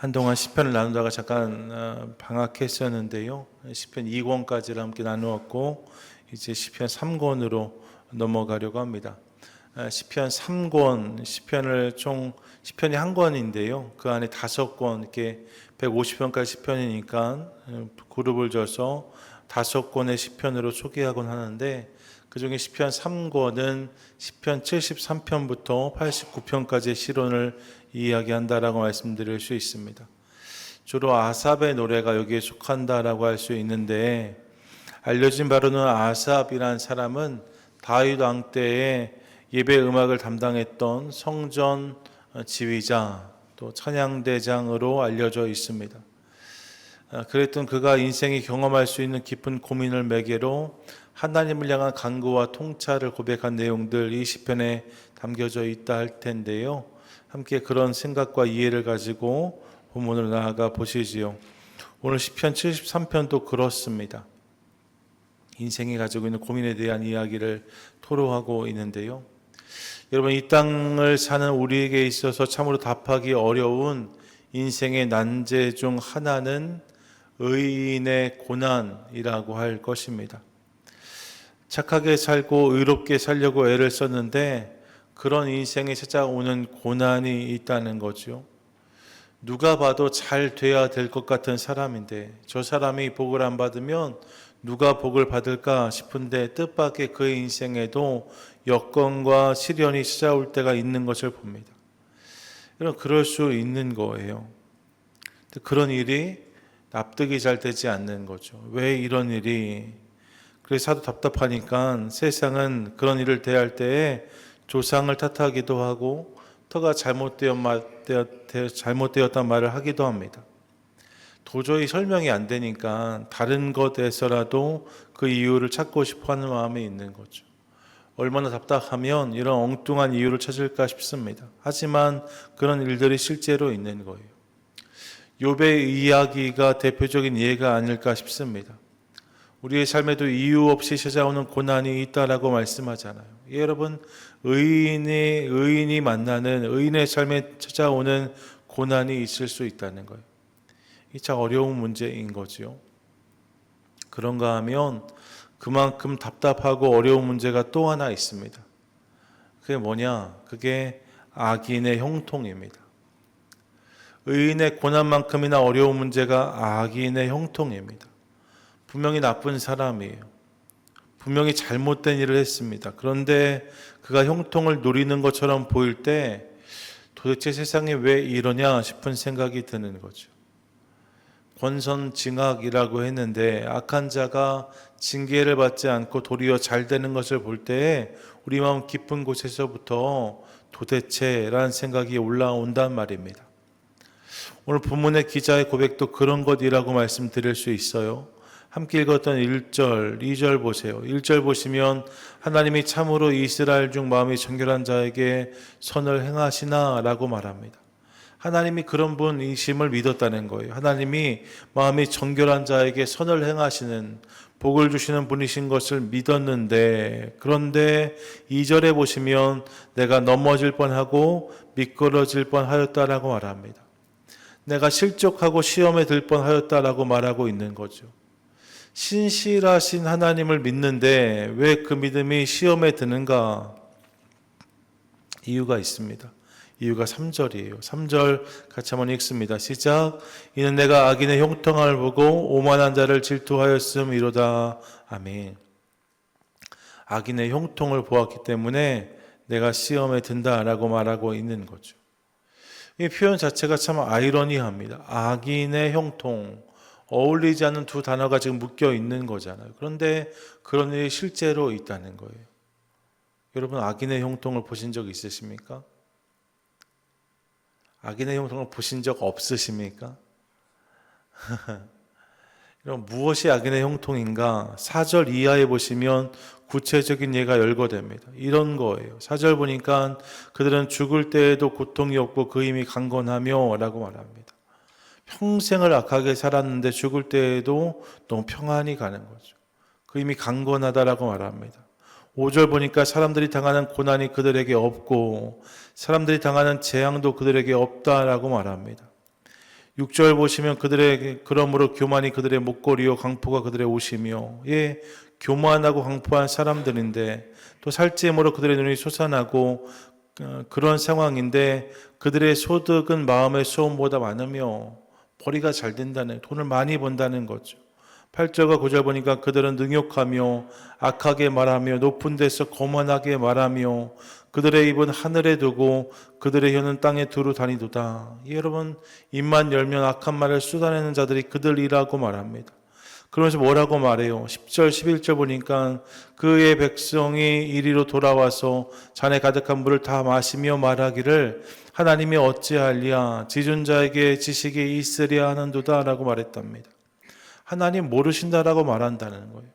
한동안 시편을 나누다가 잠깐 방학했었는데요. 시편 2권까지를 함께 나누었고 이제 시편 3권으로 넘어가려고 합니다. 시편 3권, 시편이 한 권인데요. 그 안에 5권, 이렇게 150편까지 시편이니까 그룹을 져서 5권의 시편으로 소개하곤 하는데, 그 중에 시편 3권은 시편 73편부터 89편까지의 시론을 이야기한다라고 말씀드릴 수 있습니다. 주로 아삽의 노래가 여기에 속한다라고 할 수 있는데, 알려진 바로는 아삽이란 사람은 다윗 왕 때에 예배 음악을 담당했던 성전 지휘자, 또 찬양대장으로 알려져 있습니다. 그랬던 그가 인생이 경험할 수 있는 깊은 고민을 매개로 하나님을 향한 간구와 통찰을 고백한 내용들, 이 시편에 담겨져 있다 할 텐데요. 함께 그런 생각과 이해를 가지고 본문으로 나아가 보시지요. 오늘 시편 73편도 그렇습니다. 인생이 가지고 있는 고민에 대한 이야기를 토로하고 있는데요. 여러분, 이 땅을 사는 우리에게 있어서 참으로 답하기 어려운 인생의 난제 중 하나는 의인의 고난이라고 할 것입니다. 착하게 살고 의롭게 살려고 애를 썼는데 그런 인생에 찾아오는 고난이 있다는 거죠. 누가 봐도 잘 돼야 될 것 같은 사람인데 저 사람이 복을 안 받으면 누가 복을 받을까 싶은데 뜻밖의 그의 인생에도 여건과 시련이 찾아올 때가 있는 것을 봅니다. 여러분, 그럴 수 있는 거예요. 그런 일이 납득이 잘 되지 않는 거죠. 왜 이런 일이? 그래서 하도 답답하니까 세상은 그런 일을 대할 때에 조상을 탓하기도 하고 터가 잘못되었단 말을 하기도 합니다. 도저히 설명이 안 되니까 다른 것에서라도 그 이유를 찾고 싶어하는 마음이 있는 거죠. 얼마나 답답하면 이런 엉뚱한 이유를 찾을까 싶습니다. 하지만 그런 일들이 실제로 있는 거예요. 욥의 이야기가 대표적인 예가 아닐까 싶습니다. 우리의 삶에도 이유 없이 찾아오는 고난이 있다라고 말씀하잖아요. 여러분, 의인이 만나는 의인의 삶에 찾아오는 고난이 있을 수 있다는 거예요. 이 참 어려운 문제인 거죠. 그런가 하면 그만큼 답답하고 어려운 문제가 또 하나 있습니다. 그게 뭐냐? 그게 악인의 형통입니다. 의인의 고난만큼이나 어려운 문제가 악인의 형통입니다. 분명히 나쁜 사람이에요. 분명히 잘못된 일을 했습니다. 그런데 그가 형통을 누리는 것처럼 보일 때 도대체 세상에 왜 이러냐 싶은 생각이 드는 거죠. 권선징악이라고 했는데 악한 자가 징계를 받지 않고 도리어 잘 되는 것을 볼 때에 우리 마음 깊은 곳에서부터 도대체라는 생각이 올라온단 말입니다. 오늘 본문의 기자의 고백도 그런 것이라고 말씀드릴 수 있어요. 함께 읽었던 1절, 2절 보세요. 1절 보시면 하나님이 참으로 이스라엘 중 마음이 정결한 자에게 선을 행하시나 라고 말합니다. 하나님이 그런 분이심을 믿었다는 거예요. 하나님이 마음이 정결한 자에게 선을 행하시는, 복을 주시는 분이신 것을 믿었는데, 그런데 2절에 보시면 내가 넘어질 뻔하고 미끄러질 뻔하였다라고 말합니다. 내가 실족하고 시험에 들 뻔하였다라고 말하고 있는 거죠. 신실하신 하나님을 믿는데 왜 그 믿음이 시험에 드는가? 이유가 있습니다. 이유가 3절이에요. 3절 같이 한번 읽습니다. 시작. 이는 내가 악인의 형통함을 보고 오만한 자를 질투하였음이로다. 아멘. 악인의 형통을 보았기 때문에 내가 시험에 든다라고 말하고 있는 거죠. 이 표현 자체가 참 아이러니합니다. 악인의 형통, 어울리지 않는 두 단어가 지금 묶여 있는 거잖아요. 그런데 그런 일이 실제로 있다는 거예요. 여러분, 악인의 형통을 보신 적 있으십니까? 악인의 형통을 보신 적 없으십니까? 여러분, 무엇이 악인의 형통인가? 4절 이하에 보시면 구체적인 예가 열거됩니다. 이런 거예요. 4절 보니까 그들은 죽을 때에도 고통이 없고 그 힘이 강건하며 라고 말합니다. 평생을 악하게 살았는데 죽을 때에도 너무 평안히 가는 거죠. 그 힘이 강건하다라고 말합니다. 5절 보니까 사람들이 당하는 고난이 그들에게 없고 사람들이 당하는 재앙도 그들에게 없다라고 말합니다. 6절 보시면 그러므로 교만이 그들의 목걸이요 강포가 그들의 옷이며, 예, 교만하고 강포한 사람들인데 또 살찌음으로 그들의 눈이 솟아나고 그런 상황인데 그들의 소득은 마음의 소원보다 많으며 벌이가 잘 된다는, 돈을 많이 번다는 거죠. 8절과 9절 보니까 그들은 능욕하며 악하게 말하며 높은 데서 거만하게 말하며 그들의 입은 하늘에 두고 그들의 혀는 땅에 두루 다니도다. 여러분, 입만 열면 악한 말을 쏟아내는 자들이 그들이라고 말합니다. 그러면서 뭐라고 말해요? 10절, 11절 보니까 그의 백성이 이리로 돌아와서 잔에 가득한 물을 다 마시며 말하기를 하나님이 어찌하랴 지존자에게 지식이 있으랴 하는도다 라고 말했답니다. 하나님 모르신다라고 말한다는 거예요.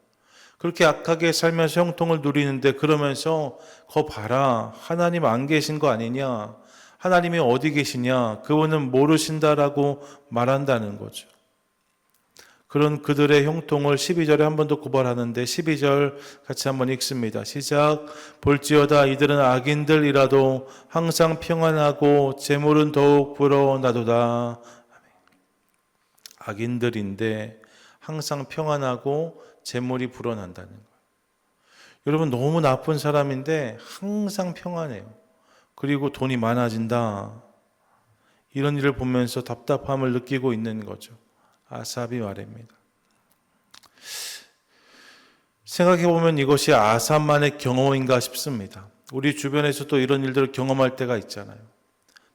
그렇게 악하게 살면서 형통을 누리는데 그러면서 거 봐라, 하나님 안 계신 거 아니냐, 하나님이 어디 계시냐, 그분은 모르신다라고 말한다는 거죠. 그런 그들의 형통을 12절에 한 번 더 고발하는데 12절 같이 한번 읽습니다. 시작. 볼지어다 이들은 악인들이라도 항상 평안하고 재물은 더욱 불어나도다. 악인들인데 항상 평안하고 재물이 불어난다는 거예요. 여러분, 너무 나쁜 사람인데 항상 평안해요. 그리고 돈이 많아진다. 이런 일을 보면서 답답함을 느끼고 있는 거죠. 아삽이 말입니다. 생각해보면 이것이 아삽만의 경험인가 싶습니다. 우리 주변에서도 이런 일들을 경험할 때가 있잖아요.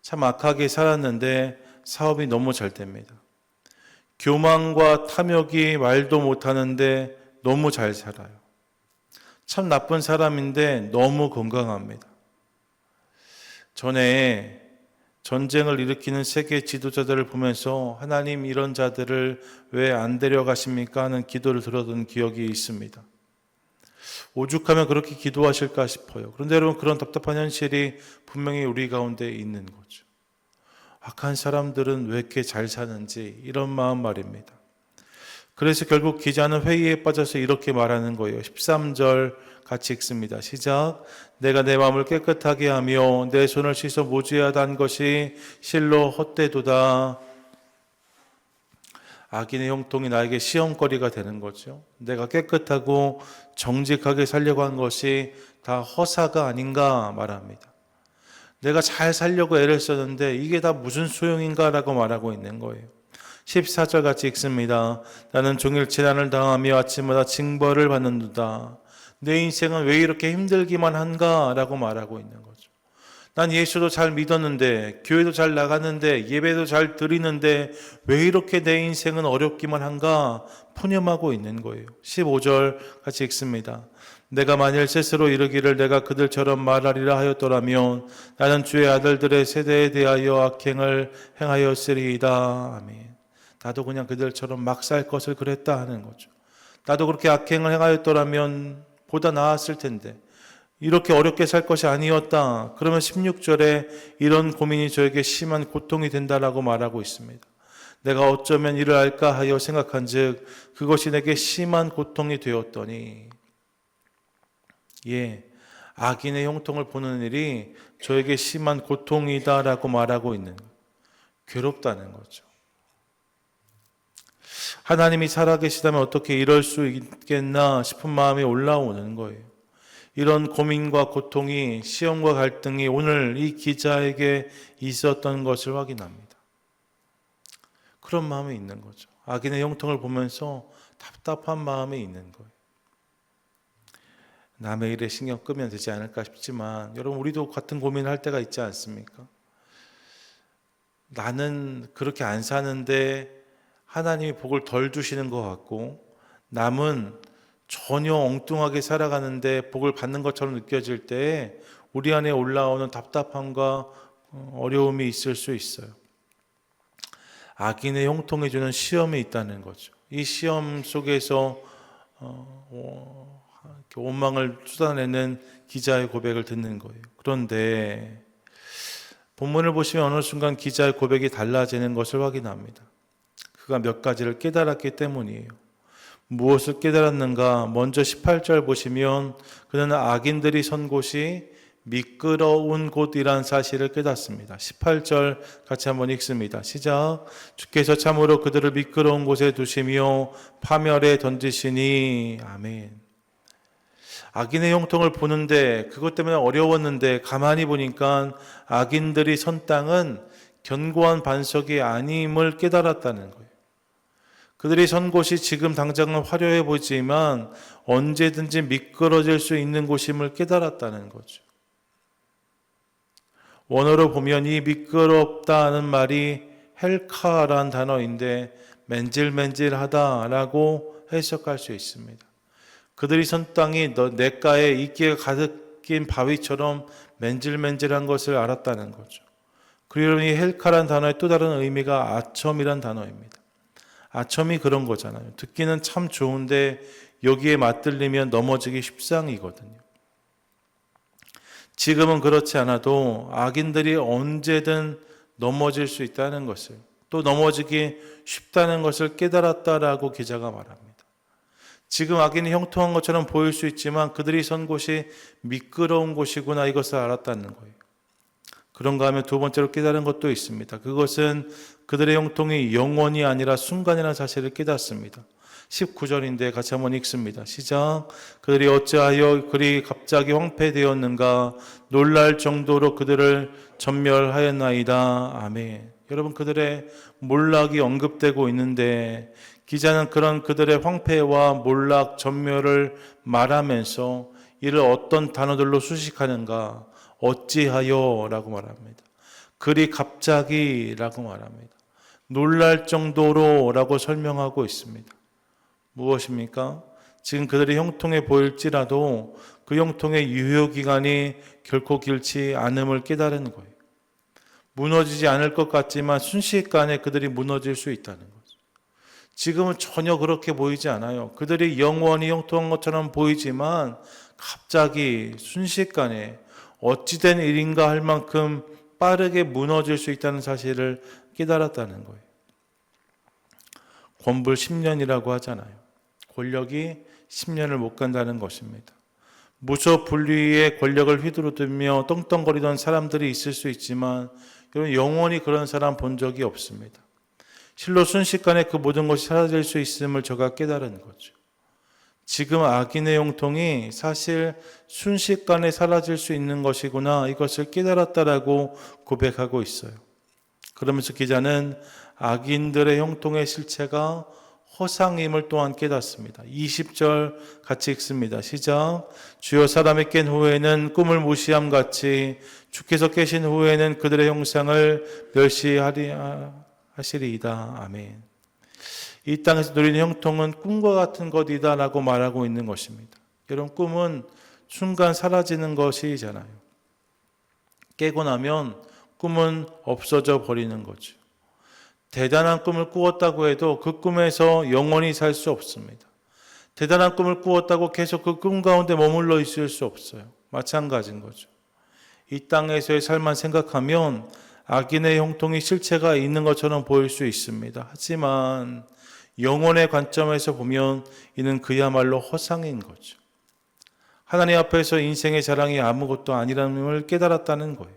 참 악하게 살았는데 사업이 너무 잘 됩니다. 교만과 탐욕이 말도 못하는데 너무 잘 살아요. 참 나쁜 사람인데 너무 건강합니다. 전에 전쟁을 일으키는 세계 지도자들을 보면서 하나님 이런 자들을 왜 안 데려가십니까 하는 기도를 들었던 기억이 있습니다. 오죽하면 그렇게 기도하실까 싶어요. 그런데 여러분, 그런 답답한 현실이 분명히 우리 가운데 있는 거죠. 악한 사람들은 왜 이렇게 잘 사는지, 이런 마음 말입니다. 그래서 결국 기자는 회의에 빠져서 이렇게 말하는 거예요. 13절 같이 읽습니다. 시작. 내가 내 마음을 깨끗하게 하며 내 손을 씻어 무죄하다 한 것이 실로 헛되도다. 악인의 형통이 나에게 시험거리가 되는 거죠. 내가 깨끗하고 정직하게 살려고 한 것이 다 허사가 아닌가 말합니다. 내가 잘 살려고 애를 썼는데 이게 다 무슨 소용인가 라고 말하고 있는 거예요. 14절 같이 읽습니다. 나는 종일 재난을 당하며 아침마다 징벌을 받는도다. 내 인생은 왜 이렇게 힘들기만 한가 라고 말하고 있는 거죠. 난 예수도 잘 믿었는데, 교회도 잘 나갔는데, 예배도 잘 드리는데 왜 이렇게 내 인생은 어렵기만 한가 푸념하고 있는 거예요. 15절 같이 읽습니다. 내가 만일 스스로 이르기를 내가 그들처럼 말하리라 하였더라면 나는 주의 아들들의 세대에 대하여 악행을 행하였으리이다. 아멘. 나도 그냥 그들처럼 막 살 것을 그랬다 하는 거죠. 나도 그렇게 악행을 행하였더라면 보다 나았을 텐데 이렇게 어렵게 살 것이 아니었다. 그러면 16절에 이런 고민이 저에게 심한 고통이 된다라고 말하고 있습니다. 내가 어쩌면 이를 알까 하여 생각한 즉 그것이 내게 심한 고통이 되었더니, 예, 악인의 형통을 보는 일이 저에게 심한 고통이다라고 말하고 있는 거예요. 괴롭다는 거죠. 하나님이 살아계시다면 어떻게 이럴 수 있겠나 싶은 마음이 올라오는 거예요. 이런 고민과 고통이, 시험과 갈등이 오늘 이 기자에게 있었던 것을 확인합니다. 그런 마음이 있는 거죠. 악인의 형통을 보면서 답답한 마음이 있는 거예요. 남의 일에 신경 끄면 되지 않을까 싶지만 여러분, 우리도 같은 고민을 할 때가 있지 않습니까? 나는 그렇게 안 사는데 하나님이 복을 덜 주시는 것 같고, 남은 전혀 엉뚱하게 살아가는데 복을 받는 것처럼 느껴질 때 우리 안에 올라오는 답답함과 어려움이 있을 수 있어요. 악인의 형통해 주는 시험이 있다는 거죠. 이 시험 속에서 원망을 쏟아내는 기자의 고백을 듣는 거예요. 그런데 본문을 보시면 어느 순간 기자의 고백이 달라지는 것을 확인합니다. 그가 몇 가지를 깨달았기 때문이에요. 무엇을 깨달았는가? 먼저 18절 보시면 그는 악인들이 선 곳이 미끄러운 곳이란 사실을 깨닫습니다. 18절 같이 한번 읽습니다. 시작. 주께서 참으로 그들을 미끄러운 곳에 두시며 파멸에 던지시니. 아멘. 악인의 형통을 보는데 그것 때문에 어려웠는데 가만히 보니까 악인들이 선 땅은 견고한 반석이 아님을 깨달았다는 거예요. 그들이 선 곳이 지금 당장은 화려해 보이지만 언제든지 미끄러질 수 있는 곳임을 깨달았다는 거죠. 원어로 보면 이 미끄럽다는 말이 헬카라는 단어인데 맨질맨질하다라고 해석할 수 있습니다. 그들이 선 땅이 냇가에 이끼가 가득 낀 바위처럼 맨질맨질한 것을 알았다는 거죠. 그리고 이 헬카라는 단어의 또 다른 의미가 아첨이란 단어입니다. 아첨이 그런 거잖아요. 듣기는 참 좋은데 여기에 맞들리면 넘어지기 십상이거든요. 지금은 그렇지 않아도 악인들이 언제든 넘어질 수 있다는 것을, 또 넘어지기 쉽다는 것을 깨달았다라고 기자가 말합니다. 지금 악인이 형통한 것처럼 보일 수 있지만 그들이 선 곳이 미끄러운 곳이구나, 이것을 알았다는 거예요. 그런가 하면 두 번째로 깨달은 것도 있습니다. 그것은 그들의 형통이 영원이 아니라 순간이라는 사실을 깨닫습니다. 19절인데 같이 한번 읽습니다. 시작. 그들이 어찌하여 그리 갑자기 황폐되었는가, 놀랄 정도로 그들을 전멸하였나이다. 아멘. 여러분, 그들의 몰락이 언급되고 있는데 기자는 그런 그들의 황폐와 몰락, 전멸을 말하면서 이를 어떤 단어들로 수식하는가? 어찌하여 라고 말합니다. 그리 갑자기 라고 말합니다. 놀랄 정도로 라고 설명하고 있습니다. 무엇입니까? 지금 그들이 형통해 보일지라도 그 형통의 유효기간이 결코 길지 않음을 깨달은 거예요. 무너지지 않을 것 같지만 순식간에 그들이 무너질 수 있다는 거죠. 지금은 전혀 그렇게 보이지 않아요. 그들이 영원히 형통한 것처럼 보이지만 갑자기 순식간에 어찌된 일인가 할 만큼 빠르게 무너질 수 있다는 사실을 깨달았다는 거예요. 권불 10년이라고 하잖아요. 권력이 10년을 못 간다는 것입니다. 무소 분리의 권력을 휘두르며 떵떵거리던 사람들이 있을 수 있지만 여러분, 영원히 그런 사람 본 적이 없습니다. 실로 순식간에 그 모든 것이 사라질 수 있음을 저가 깨달은 거죠. 지금 악인의 형통이 사실 순식간에 사라질 수 있는 것이구나, 이것을 깨달았다라고 고백하고 있어요. 그러면서 기자는 악인들의 형통의 실체가 허상임을 또한 깨닫습니다. 20절 같이 읽습니다. 시작. 주여, 사람이 깬 후에는 꿈을 무시함 같이 주께서 깨신 후에는 그들의 형상을 멸시하시리이다. 아멘. 이 땅에서 누리는 형통은 꿈과 같은 것이다 라고 말하고 있는 것입니다. 여러분, 꿈은 순간 사라지는 것이잖아요. 깨고 나면 꿈은 없어져 버리는 거죠. 대단한 꿈을 꾸었다고 해도 그 꿈에서 영원히 살 수 없습니다. 대단한 꿈을 꾸었다고 계속 그 꿈 가운데 머물러 있을 수 없어요. 마찬가지인 거죠. 이 땅에서의 삶만 생각하면 악인의 형통이 실체가 있는 것처럼 보일 수 있습니다. 하지만 영혼의 관점에서 보면 이는 그야말로 허상인 거죠. 하나님 앞에서 인생의 자랑이 아무것도 아니라는 걸 깨달았다는 거예요.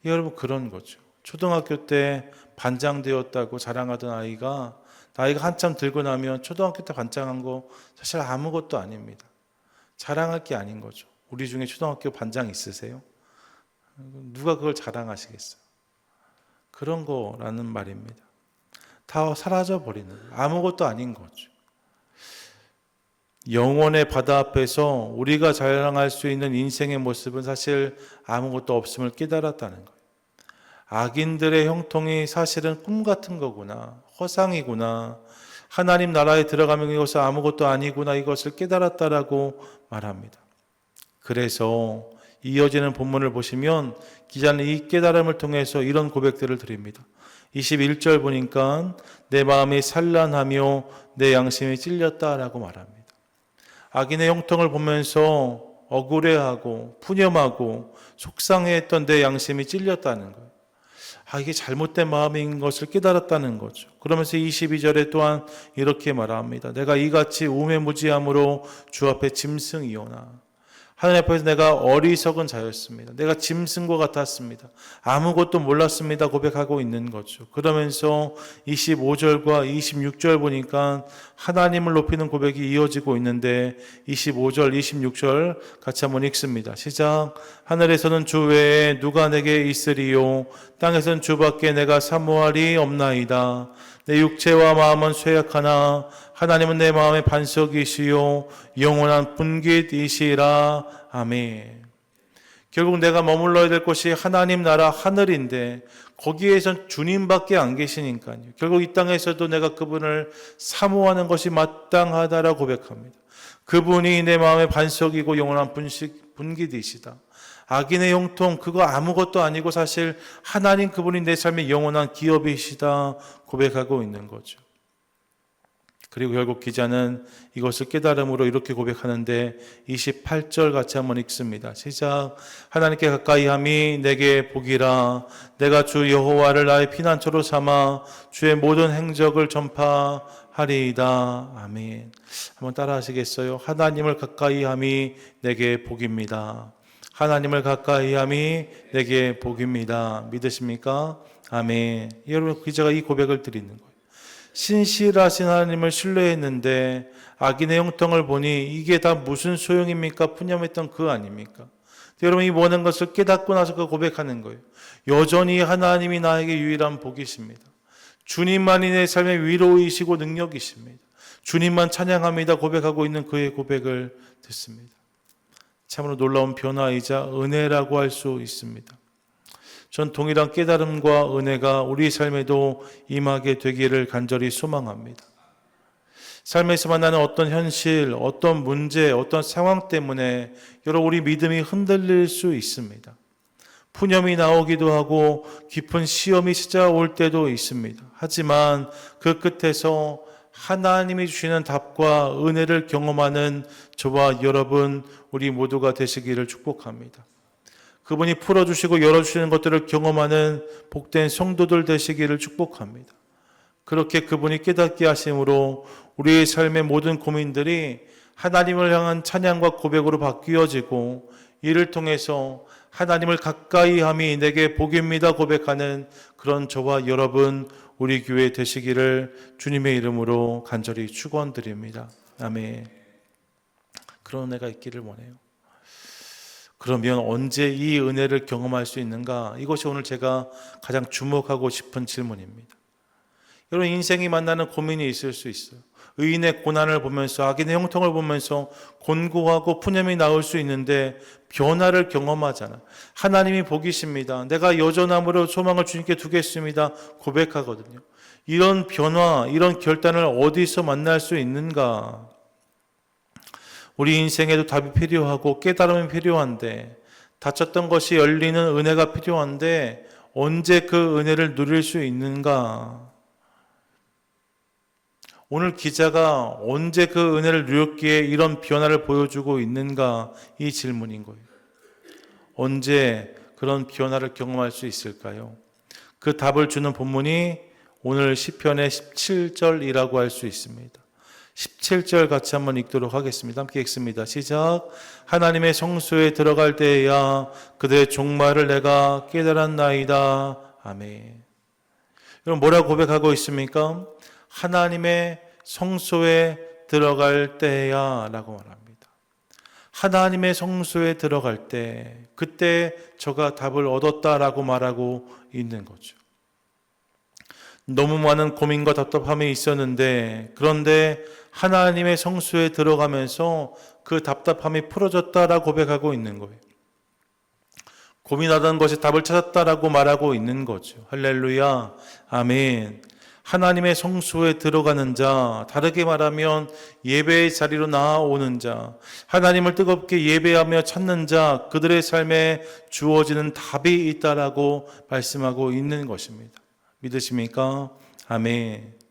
여러분, 그런 거죠. 초등학교 때 반장되었다고 자랑하던 아이가 나이가 한참 들고 나면 초등학교 때 반장한 거 사실 아무것도 아닙니다. 자랑할 게 아닌 거죠. 우리 중에 초등학교 반장 있으세요? 누가 그걸 자랑하시겠어요? 그런 거라는 말입니다. 다 사라져 버리는 거예요. 아무것도 아닌 거죠. 영혼의 바다 앞에서 우리가 자랑할 수 있는 인생의 모습은 사실 아무것도 없음을 깨달았다는 거예요. 악인들의 형통이 사실은 꿈 같은 거구나, 허상이구나, 하나님 나라에 들어가면 이것은 아무것도 아니구나, 이것을 깨달았다라고 말합니다. 그래서 이어지는 본문을 보시면 기자는 이 깨달음을 통해서 이런 고백들을 드립니다. 21절 보니까 내 마음이 산란하며 내 양심이 찔렸다라고 말합니다. 악인의 형통을 보면서 억울해하고 푸념하고 속상해했던 내 양심이 찔렸다는 거예요. 이게 잘못된 마음인 것을 깨달았다는 거죠. 그러면서 22절에 또한 이렇게 말합니다. 내가 이같이 우매무지함으로 주 앞에 짐승이오나. 하나님 앞에서 내가 어리석은 자였습니다. 내가 짐승과 같았습니다. 아무것도 몰랐습니다. 고백하고 있는 거죠. 그러면서 25절과 26절 보니까 하나님을 높이는 고백이 이어지고 있는데 25절, 26절 같이 한번 읽습니다. 시작. 하늘에서는 주 외에 누가 내게 있으리요? 땅에서는 주밖에 내가 사모할이 없나이다. 내 육체와 마음은 쇠약하나 하나님은 내 마음의 반석이시요 영원한 분깃이시라. 아멘. 결국 내가 머물러야 될 곳이 하나님 나라 하늘인데 거기에선 주님밖에 안 계시니까요. 결국 이 땅에서도 내가 그분을 사모하는 것이 마땅하다라고 고백합니다. 그분이 내 마음의 반석이고 영원한 분깃이시다. 악인의 형통 그거 아무것도 아니고 사실 하나님 그분이 내 삶의 영원한 기업이시다 고백하고 있는 거죠. 그리고 결국 기자는 이것을 깨달음으로 이렇게 고백하는데 28절 같이 한번 읽습니다. 시작. 하나님께 가까이함이 내게 복이라. 내가 주 여호와를 나의 피난처로 삼아 주의 모든 행적을 전파하리이다. 아멘. 한번 따라 하시겠어요? 하나님을 가까이함이 내게 복입니다. 하나님을 가까이함이 내게 복입니다. 믿으십니까? 아멘. 여러분 기자가 이 고백을 드리는 거예요. 신실하신 하나님을 신뢰했는데 악인의 형통을 보니 이게 다 무슨 소용입니까? 푸념했던 그 아닙니까? 여러분 이 모든 것을 깨닫고 나서 그 고백하는 거예요. 여전히 하나님이 나에게 유일한 복이십니다. 주님만이 내 삶의 위로이시고 능력이십니다. 주님만 찬양합니다. 고백하고 있는 그의 고백을 듣습니다. 참으로 놀라운 변화이자 은혜라고 할 수 있습니다. 전 동일한 깨달음과 은혜가 우리 삶에도 임하게 되기를 간절히 소망합니다. 삶에서 만나는 어떤 현실, 어떤 문제, 어떤 상황 때문에 여러 우리 믿음이 흔들릴 수 있습니다. 푸념이 나오기도 하고 깊은 시험이 찾아올 때도 있습니다. 하지만 그 끝에서 하나님이 주시는 답과 은혜를 경험하는 저와 여러분 우리 모두가 되시기를 축복합니다. 그분이 풀어주시고 열어주시는 것들을 경험하는 복된 성도들 되시기를 축복합니다. 그렇게 그분이 깨닫게 하심으로 우리의 삶의 모든 고민들이 하나님을 향한 찬양과 고백으로 바뀌어지고 이를 통해서 하나님을 가까이 함이 내게 복입니다 고백하는 그런 저와 여러분 우리 교회 되시기를 주님의 이름으로 간절히 축원드립니다. 아멘. 그런 은혜가 있기를 원해요. 그러면 언제 이 은혜를 경험할 수 있는가? 이것이 오늘 제가 가장 주목하고 싶은 질문입니다. 여러분 인생이 만나는 고민이 있을 수 있어요. 의인의 고난을 보면서 악인의 형통을 보면서 곤고하고 푸념이 나올 수 있는데 변화를 경험하잖아. 하나님이 복이십니다. 내가 여전함으로 소망을 주님께 두겠습니다. 고백하거든요. 이런 변화, 이런 결단을 어디서 만날 수 있는가? 우리 인생에도 답이 필요하고 깨달음이 필요한데 닫혔던 것이 열리는 은혜가 필요한데 언제 그 은혜를 누릴 수 있는가? 오늘 기자가 언제 그 은혜를 누렸기에 이런 변화를 보여주고 있는가? 이 질문인 거예요. 언제 그런 변화를 경험할 수 있을까요? 그 답을 주는 본문이 오늘 시편의 17절이라고 할 수 있습니다. 17절 같이 한번 읽도록 하겠습니다. 함께 읽습니다. 시작. 하나님의 성소에 들어갈 때에야 그들의 종말을 내가 깨달았나이다. 아멘. 여러분 뭐라고 고백하고 있습니까? 하나님의 성소에 들어갈 때야 라고 말합니다. 하나님의 성소에 들어갈 때 그때 저가 답을 얻었다라고 말하고 있는 거죠. 너무 많은 고민과 답답함이 있었는데 그런데 하나님의 성소에 들어가면서 그 답답함이 풀어졌다라고 고백하고 있는 거예요. 고민하던 것이 답을 찾았다라고 말하고 있는 거죠. 할렐루야, 아멘. 하나님의 성소에 들어가는 자, 다르게 말하면 예배의 자리로 나아오는 자, 하나님을 뜨겁게 예배하며 찾는 자, 그들의 삶에 주어지는 답이 있다라고 말씀하고 있는 것입니다. 믿으십니까? 아멘.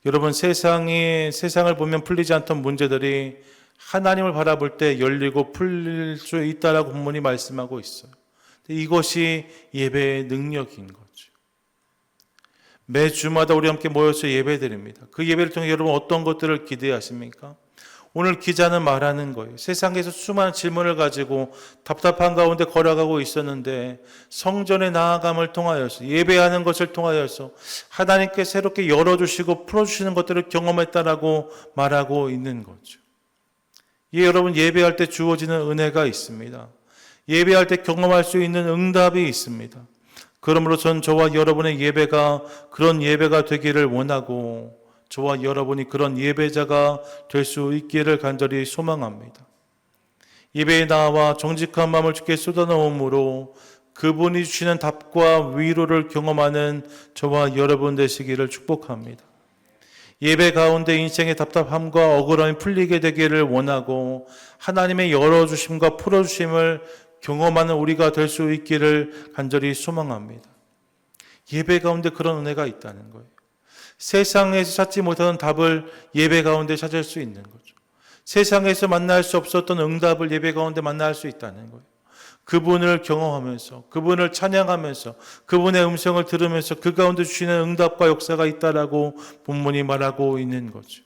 여러분 세상을 보면 풀리지 않던 문제들이 하나님을 바라볼 때 열리고 풀릴 수 있다라고 본문이 말씀하고 있어요. 이것이 예배의 능력인 거죠. 매주마다 우리 함께 모여서 예배드립니다. 그 예배를 통해 여러분 어떤 것들을 기대하십니까? 오늘 기자는 말하는 거예요. 세상에서 수많은 질문을 가지고 답답한 가운데 걸어가고 있었는데 성전에 나아감을 통하여서 예배하는 것을 통하여서 하나님께 새롭게 열어주시고 풀어주시는 것들을 경험했다라고 말하고 있는 거죠. 예, 여러분, 예배할 때 주어지는 은혜가 있습니다. 예배할 때 경험할 수 있는 응답이 있습니다. 그러므로 전 저와 여러분의 예배가 그런 예배가 되기를 원하고 저와 여러분이 그런 예배자가 될 수 있기를 간절히 소망합니다. 예배에 나와 정직한 마음을 주께 쏟아놓음으로 그분이 주시는 답과 위로를 경험하는 저와 여러분 되시기를 축복합니다. 예배 가운데 인생의 답답함과 억울함이 풀리게 되기를 원하고 하나님의 열어주심과 풀어주심을 경험하는 우리가 될 수 있기를 간절히 소망합니다. 예배 가운데 그런 은혜가 있다는 거예요. 세상에서 찾지 못하는 답을 예배 가운데 찾을 수 있는 거죠. 세상에서 만날 수 없었던 응답을 예배 가운데 만날 수 있다는 거예요. 그분을 경험하면서, 그분을 찬양하면서, 그분의 음성을 들으면서 그 가운데 주시는 응답과 역사가 있다라고 본문이 말하고 있는 거죠.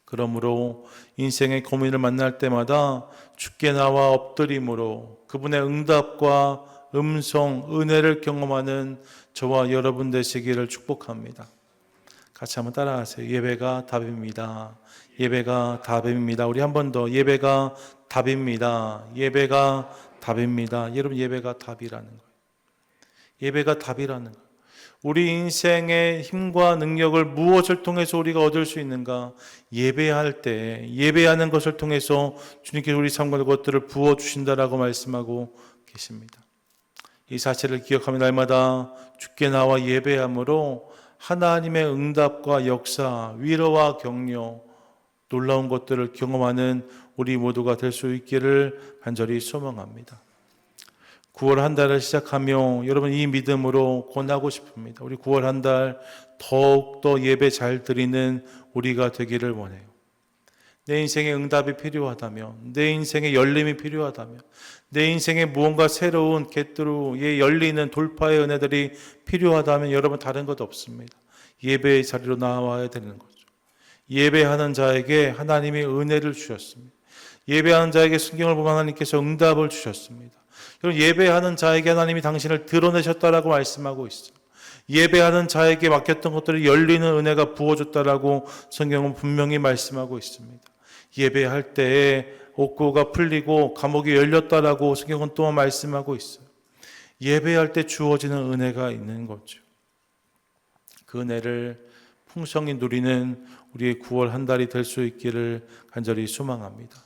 그러므로 인생의 고민을 만날 때마다 주께 나와 엎드림으로 그분의 응답과 음성, 은혜를 경험하는 저와 여러분 되시기를 축복합니다. 같이 한번 따라하세요. 예배가 답입니다. 예배가 답입니다. 우리 한 번 더. 예배가 답입니다. 예배가 답입니다. 여러분, 예배가 답이라는 거예요. 예배가 답이라는 거예요. 우리 인생의 힘과 능력을 무엇을 통해서 우리가 얻을 수 있는가? 예배할 때, 예배하는 것을 통해서 주님께서 우리 삶과 것들을 부어주신다라고 말씀하고 계십니다. 이 사실을 기억하며 날마다 주께 나와 예배함으로 하나님의 응답과 역사, 위로와 격려, 놀라운 것들을 경험하는 우리 모두가 될 수 있기를 간절히 소망합니다. 9월 한 달을 시작하며 여러분 이 믿음으로 권하고 싶습니다. 우리 9월 한 달 더욱더 예배 잘 드리는 우리가 되기를 원해요. 내 인생에 응답이 필요하다면, 내 인생에 열림이 필요하다면, 내 인생에 무언가 새로운 겟트루에 열리는 돌파의 은혜들이 필요하다면 여러분 다른 것 없습니다. 예배의 자리로 나와야 되는 거죠. 예배하는 자에게 하나님이 은혜를 주셨습니다. 예배하는 자에게 성경을 보면 하나님께서 응답을 주셨습니다. 여러분, 예배하는 자에게 하나님이 당신을 드러내셨다라고 말씀하고 있어요. 예배하는 자에게 맡겼던 것들이 열리는 은혜가 부어졌다라고 성경은 분명히 말씀하고 있습니다. 예배할 때에 옥고가 풀리고 감옥이 열렸다라고 성경은 또한 말씀하고 있어요. 예배할 때 주어지는 은혜가 있는 거죠. 그 은혜를 풍성히 누리는 우리의 9월 한 달이 될 수 있기를 간절히 소망합니다.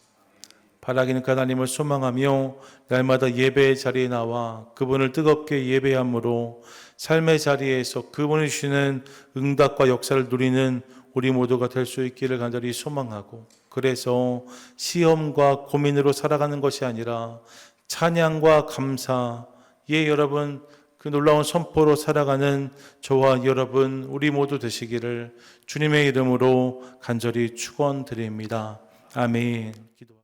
바라기는 하나님을 소망하며 날마다 예배의 자리에 나와 그분을 뜨겁게 예배함으로 삶의 자리에서 그분이 주시는 응답과 역사를 누리는 우리 모두가 될 수 있기를 간절히 소망하고, 그래서 시험과 고민으로 살아가는 것이 아니라 찬양과 감사, 여러분 그 놀라운 선포로 살아가는 저와 여러분 우리 모두 되시기를 주님의 이름으로 간절히 축원드립니다. 아멘.